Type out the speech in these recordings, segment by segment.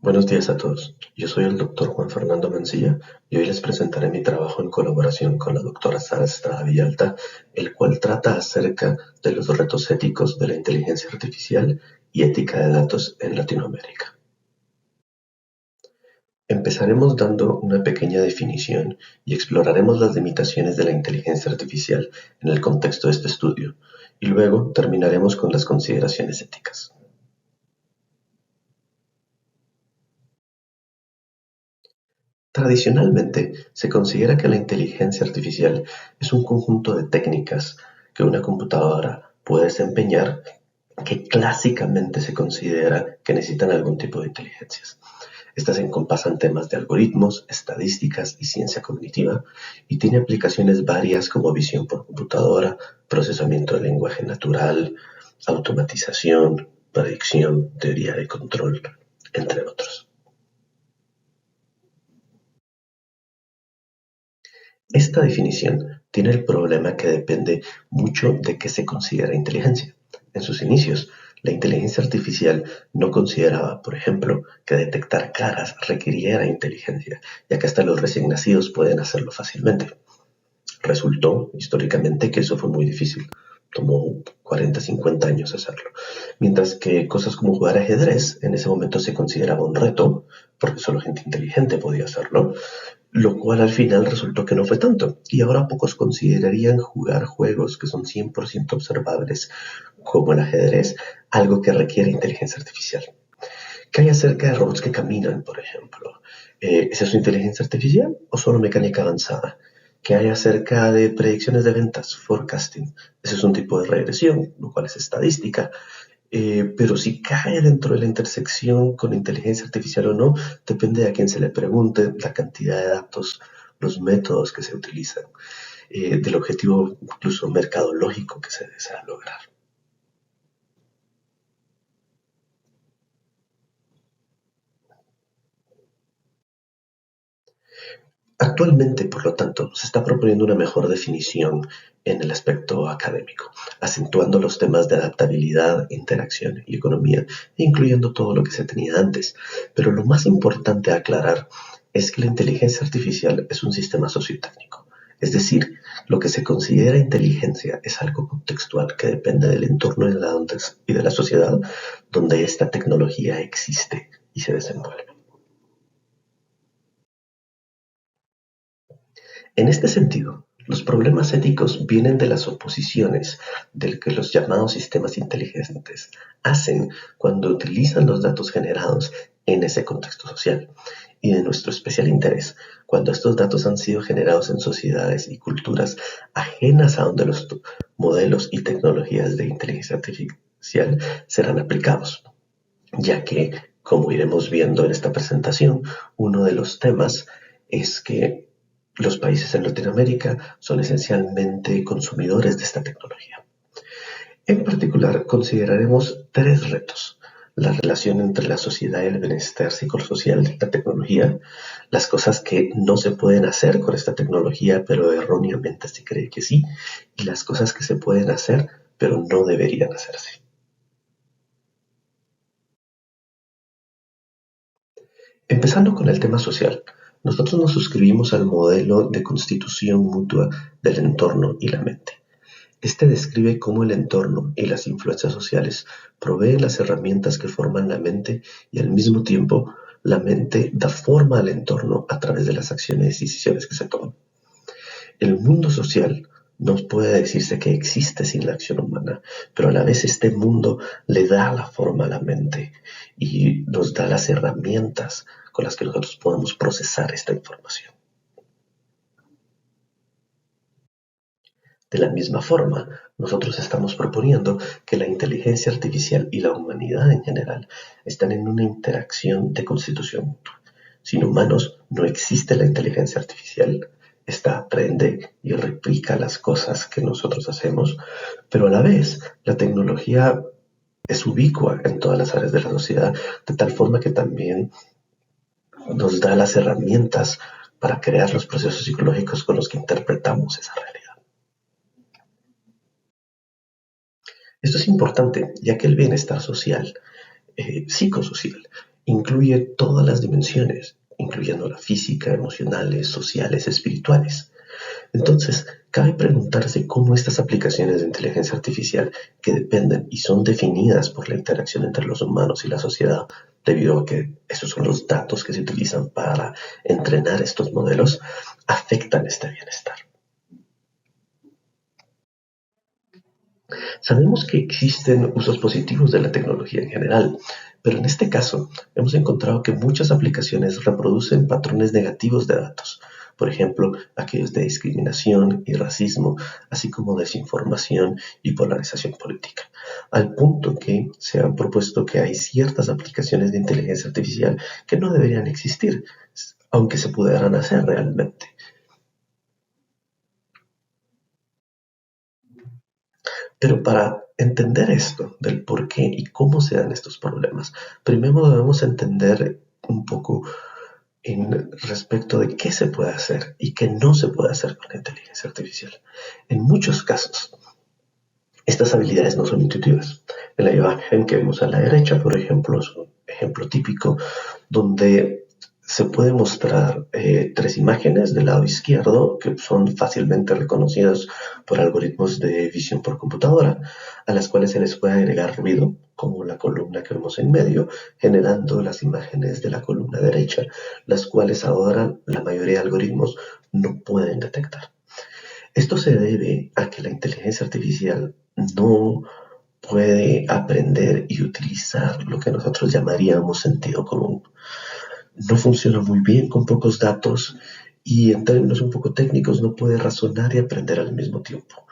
Buenos días a todos. Yo soy el doctor Juan Fernando Mancilla y hoy les presentaré mi trabajo en colaboración con la doctora Sara Estrada Villalta, el cual trata acerca de los retos éticos de la inteligencia artificial y ética de datos en Latinoamérica. Empezaremos dando una pequeña definición y exploraremos las limitaciones de la inteligencia artificial en el contexto de este estudio, y luego terminaremos con las consideraciones éticas. Tradicionalmente, se considera que la inteligencia artificial es un conjunto de técnicas que una computadora puede desempeñar que clásicamente se considera que necesitan algún tipo de inteligencias. Estas encompasan temas de algoritmos, estadísticas y ciencia cognitiva, y tiene aplicaciones varias como visión por computadora, procesamiento de lenguaje natural, automatización, predicción, teoría de control, entre otros. Esta definición tiene el problema que depende mucho de qué se considera inteligencia. En sus inicios, la inteligencia artificial no consideraba, por ejemplo, que detectar caras requiriera inteligencia, ya que hasta los recién nacidos pueden hacerlo fácilmente. Resultó históricamente que eso fue muy difícil. Tomó 40, 50 años hacerlo. Mientras que cosas como jugar ajedrez en ese momento se consideraba un reto, porque solo gente inteligente podía hacerlo, lo cual al final resultó que no fue tanto, y ahora pocos considerarían jugar juegos que son 100% observables, como el ajedrez, algo que requiere inteligencia artificial. ¿Qué hay acerca de robots que caminan, por ejemplo? ¿Es eso inteligencia artificial o solo mecánica avanzada? ¿Qué hay acerca de predicciones de ventas, forecasting? Ese es un tipo de regresión, lo cual es estadística, pero si cae dentro de la intersección con inteligencia artificial o no, depende de a quién se le pregunte, la cantidad de datos, los métodos que se utilizan, del objetivo incluso mercadológico que se desea lograr. Actualmente, por lo tanto, se está proponiendo una mejor definición en el aspecto académico, acentuando los temas de adaptabilidad, interacción y economía, incluyendo todo lo que se tenía antes. Pero lo más importante a aclarar es que la inteligencia artificial es un sistema sociotécnico. Es decir, lo que se considera inteligencia es algo contextual que depende del entorno y de la sociedad donde esta tecnología existe y se desenvuelve. En este sentido, los problemas éticos vienen de las oposiciones del que los llamados sistemas inteligentes hacen cuando utilizan los datos generados en ese contexto social, y de nuestro especial interés cuando estos datos han sido generados en sociedades y culturas ajenas a donde los modelos y tecnologías de inteligencia artificial serán aplicados, ya que, como iremos viendo en esta presentación, uno de los temas es que los países en Latinoamérica son esencialmente consumidores de esta tecnología. En particular, consideraremos tres retos: la relación entre la sociedad y el bienestar psicosocial de la tecnología, las cosas que no se pueden hacer con esta tecnología, pero erróneamente se cree que sí, y las cosas que se pueden hacer, pero no deberían hacerse. Empezando con el tema social, nosotros nos suscribimos al modelo de constitución mutua del entorno y la mente. Este describe cómo el entorno y las influencias sociales proveen las herramientas que forman la mente, y al mismo tiempo la mente da forma al entorno a través de las acciones y decisiones que se toman. El mundo social no puede decirse que existe sin la acción humana, pero a la vez este mundo le da la forma a la mente y nos da las herramientas con las que nosotros podemos procesar esta información. De la misma forma, nosotros estamos proponiendo que la inteligencia artificial y la humanidad en general están en una interacción de constitución mutua. Sin humanos no existe la inteligencia artificial. Esta aprende y replica las cosas que nosotros hacemos, pero a la vez la tecnología es ubicua en todas las áreas de la sociedad, de tal forma que también nos da las herramientas para crear los procesos psicológicos con los que interpretamos esa realidad. Esto es importante, ya que el bienestar social, psicosocial, incluye todas las dimensiones, incluyendo la física, emocionales, sociales, espirituales. Entonces, cabe preguntarse cómo estas aplicaciones de inteligencia artificial, que dependen y son definidas por la interacción entre los humanos y la sociedad, debido a que esos son los datos que se utilizan para entrenar estos modelos, afectan este bienestar. Sabemos que existen usos positivos de la tecnología en general, pero en este caso hemos encontrado que muchas aplicaciones reproducen patrones negativos de datos, por ejemplo, aquellos de discriminación y racismo, así como desinformación y polarización política, al punto que se han propuesto que hay ciertas aplicaciones de inteligencia artificial que no deberían existir, aunque se pudieran hacer realmente. Pero para entender esto del por qué y cómo se dan estos problemas, primero debemos entender un poco en respecto de qué se puede hacer y qué no se puede hacer con la inteligencia artificial. En muchos casos, estas habilidades no son intuitivas. En la imagen que vemos a la derecha, por ejemplo, es un ejemplo típico donde se puede mostrar tres imágenes del lado izquierdo que son fácilmente reconocidas por algoritmos de visión por computadora, a las cuales se les puede agregar ruido, como la columna que vemos en medio, generando las imágenes de la columna derecha, las cuales ahora la mayoría de algoritmos no pueden detectar. Esto se debe a que la inteligencia artificial no puede aprender y utilizar lo que nosotros llamaríamos sentido común. No funciona muy bien con pocos datos y en términos un poco técnicos no puede razonar y aprender al mismo tiempo.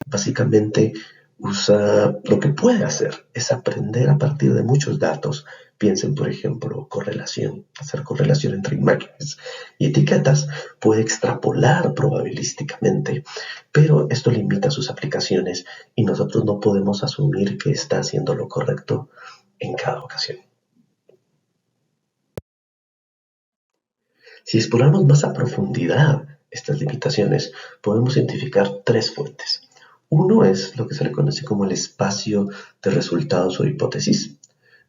Básicamente lo que puede hacer es aprender a partir de muchos datos. Piensen, por ejemplo, correlación, hacer correlación entre imágenes y etiquetas, puede extrapolar probabilísticamente, pero esto limita sus aplicaciones y nosotros no podemos asumir que está haciendo lo correcto en cada ocasión. Si exploramos más a profundidad estas limitaciones, podemos identificar tres fuentes. Uno es lo que se le conoce como el espacio de resultados o hipótesis.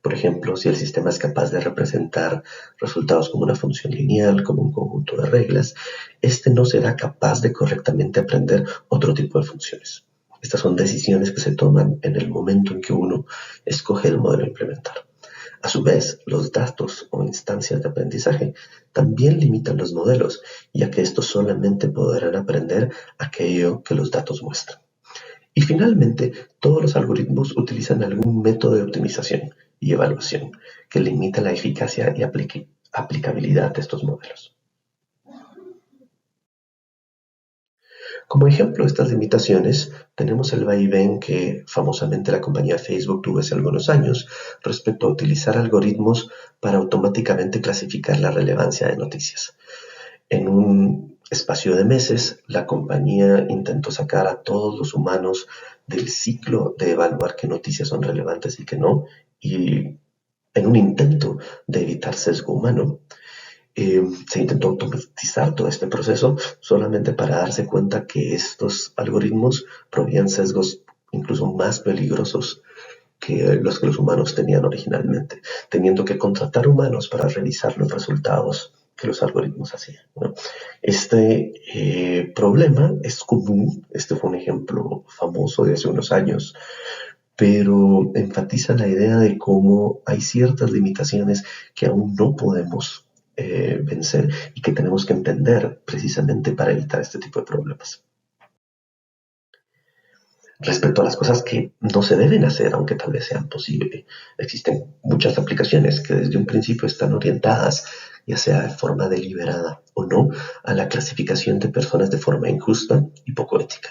Por ejemplo, si el sistema es capaz de representar resultados como una función lineal, como un conjunto de reglas, este no será capaz de correctamente aprender otro tipo de funciones. Estas son decisiones que se toman en el momento en que uno escoge el modelo a implementar. A su vez, los datos o instancias de aprendizaje también limitan los modelos, ya que estos solamente podrán aprender aquello que los datos muestran. Y finalmente, todos los algoritmos utilizan algún método de optimización y evaluación que limita la eficacia y aplicabilidad de estos modelos. Como ejemplo de estas limitaciones, tenemos el vaivén que famosamente la compañía Facebook tuvo hace algunos años respecto a utilizar algoritmos para automáticamente clasificar la relevancia de noticias. En un espacio de meses, la compañía intentó sacar a todos los humanos del ciclo de evaluar qué noticias son relevantes y qué no, y en un intento de evitar sesgo humano, se intentó automatizar todo este proceso solamente para darse cuenta que estos algoritmos proveían sesgos incluso más peligrosos que los humanos tenían originalmente, teniendo que contratar humanos para revisar los resultados que los algoritmos hacían, ¿no? Este problema es común, este fue un ejemplo famoso de hace unos años, pero enfatiza la idea de cómo hay ciertas limitaciones que aún no podemos vencer y que tenemos que entender precisamente para evitar este tipo de problemas. Respecto a las cosas que no se deben hacer, aunque tal vez sean posibles, existen muchas aplicaciones que desde un principio están orientadas, ya sea de forma deliberada o no, a la clasificación de personas de forma injusta y poco ética.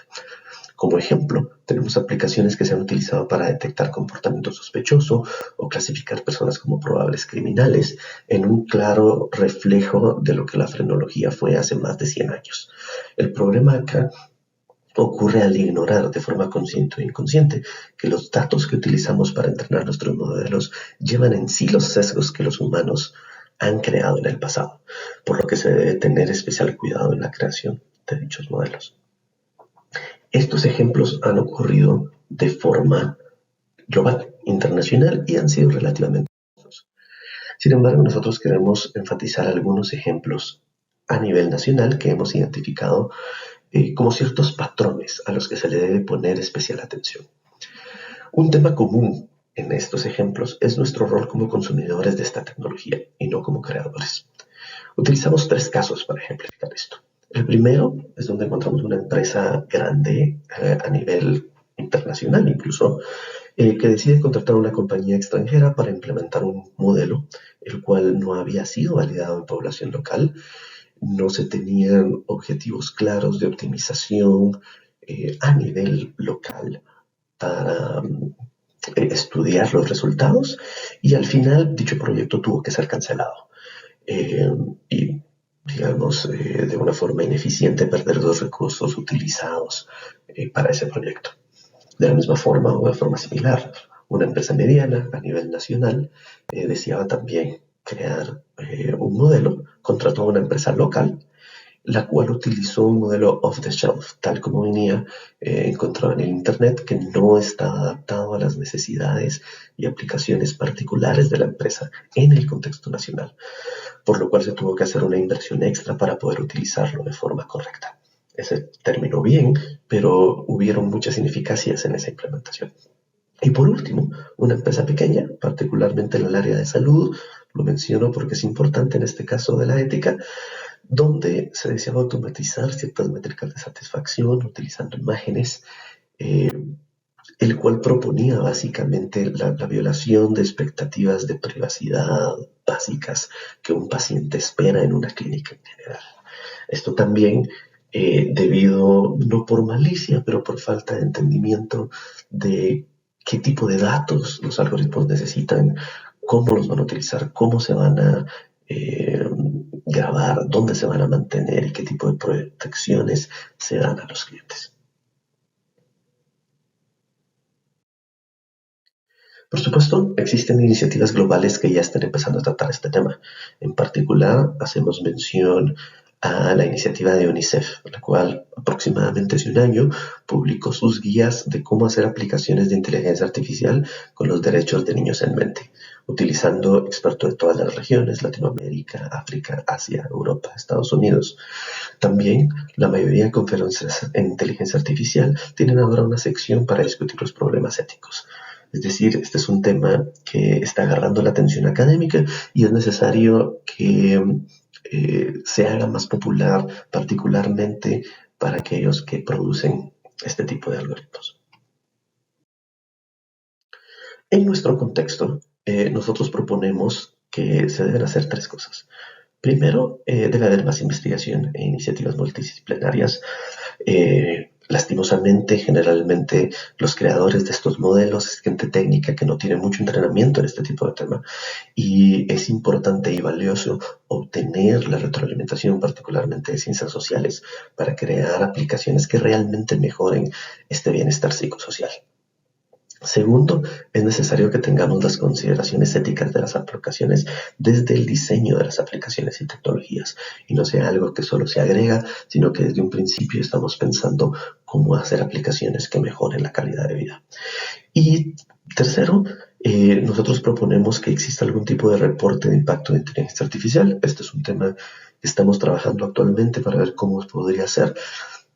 Como ejemplo, tenemos aplicaciones que se han utilizado para detectar comportamiento sospechoso o clasificar personas como probables criminales, en un claro reflejo de lo que la frenología fue hace más de 100 años. El problema acá ocurre al ignorar de forma consciente o inconsciente que los datos que utilizamos para entrenar nuestros modelos llevan en sí los sesgos que los humanos han creado en el pasado, por lo que se debe tener especial cuidado en la creación de dichos modelos. Estos ejemplos han ocurrido de forma global, internacional y han sido relativamente famosos. Sin embargo, nosotros queremos enfatizar algunos ejemplos a nivel nacional que hemos identificado como ciertos patrones a los que se le debe poner especial atención. Un tema común en estos ejemplos es nuestro rol como consumidores de esta tecnología y no como creadores. Utilizamos 3 casos para ejemplificar esto. El primero es donde encontramos una empresa grande a nivel internacional incluso, que decide contratar a una compañía extranjera para implementar un modelo el cual no había sido validado en población local, no se tenían objetivos claros de optimización a nivel local para estudiar los resultados y al final dicho proyecto tuvo que ser cancelado. Y digamos, de una forma ineficiente perder los recursos utilizados para ese proyecto. De la misma forma o de forma similar, una empresa mediana a nivel nacional deseaba también crear un modelo, contrató a una empresa local, la cual utilizó un modelo off the shelf, tal como venía encontrado en el Internet, que no estaba adaptado a las necesidades y aplicaciones particulares de la empresa en el contexto nacional, por lo cual se tuvo que hacer una inversión extra para poder utilizarlo de forma correcta. Ese terminó bien, pero hubieron muchas ineficacias en esa implementación. Y por último, una empresa pequeña, particularmente en el área de salud, lo menciono porque es importante en este caso de la ética, donde se deseaba automatizar ciertas métricas de satisfacción utilizando imágenes, eh, el cual proponía básicamente la violación de expectativas de privacidad básicas que un paciente espera en una clínica en general. Esto también debido, no por malicia, pero por falta de entendimiento de qué tipo de datos los algoritmos necesitan, cómo los van a utilizar, cómo se van a grabar, dónde se van a mantener y qué tipo de protecciones se dan a los clientes. Por supuesto, existen iniciativas globales que ya están empezando a tratar este tema. En particular, hacemos mención a la iniciativa de UNICEF, la cual aproximadamente hace un año publicó sus guías de cómo hacer aplicaciones de inteligencia artificial con los derechos de niños en mente, utilizando expertos de todas las regiones, Latinoamérica, África, Asia, Europa, Estados Unidos. También la mayoría de conferencias en inteligencia artificial tienen ahora una sección para discutir los problemas éticos. Es decir, este es un tema que está agarrando la atención académica y es necesario que se haga más popular, particularmente para aquellos que producen este tipo de algoritmos. En nuestro contexto, nosotros proponemos que se deben hacer 3 cosas. Primero, debe haber más investigación e iniciativas multidisciplinarias. Lastimosamente, generalmente los creadores de estos modelos es gente técnica que no tiene mucho entrenamiento en este tipo de tema y es importante y valioso obtener la retroalimentación, particularmente de ciencias sociales, para crear aplicaciones que realmente mejoren este bienestar psicosocial. Segundo, es necesario que tengamos las consideraciones éticas de las aplicaciones desde el diseño de las aplicaciones y tecnologías y no sea algo que solo se agrega, sino que desde un principio estamos pensando cómo hacer aplicaciones que mejoren la calidad de vida. Y tercero, nosotros proponemos que exista algún tipo de reporte de impacto de inteligencia artificial. Este es un tema que estamos trabajando actualmente para ver cómo podría ser.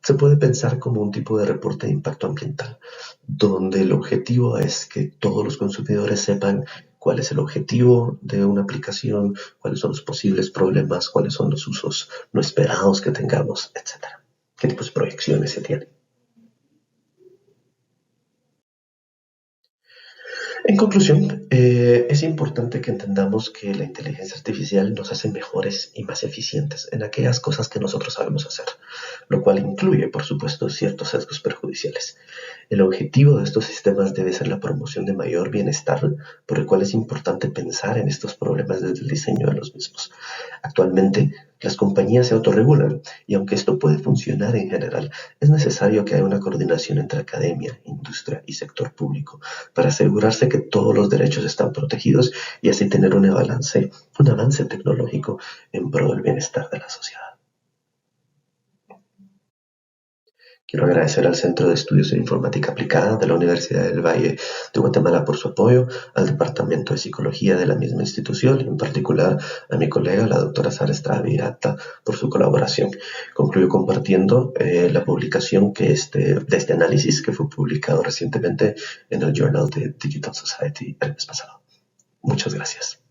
Se puede pensar como un tipo de reporte de impacto ambiental, donde el objetivo es que todos los consumidores sepan cuál es el objetivo de una aplicación, cuáles son los posibles problemas, cuáles son los usos no esperados que tengamos, etcétera. ¿Qué tipos de proyecciones se tienen? En conclusión, es importante que entendamos que la inteligencia artificial nos hace mejores y más eficientes en aquellas cosas que nosotros sabemos hacer, lo cual incluye, por supuesto, ciertos sesgos perjudiciales. El objetivo de estos sistemas debe ser la promoción de mayor bienestar, por el cual es importante pensar en estos problemas desde el diseño de los mismos. Actualmente, las compañías se autorregulan y aunque esto puede funcionar en general, es necesario que haya una coordinación entre academia, industria y sector público para asegurarse que todos los derechos están protegidos y así tener un avance tecnológico en pro del bienestar de la sociedad. Quiero agradecer al Centro de Estudios de Informática Aplicada de la Universidad del Valle de Guatemala por su apoyo, al Departamento de Psicología de la misma institución y en particular a mi colega, la doctora Sara Estrada Virata, por su colaboración. Concluyo compartiendo la publicación de este análisis que fue publicado recientemente en el Journal de Digital Society el mes pasado. Muchas gracias.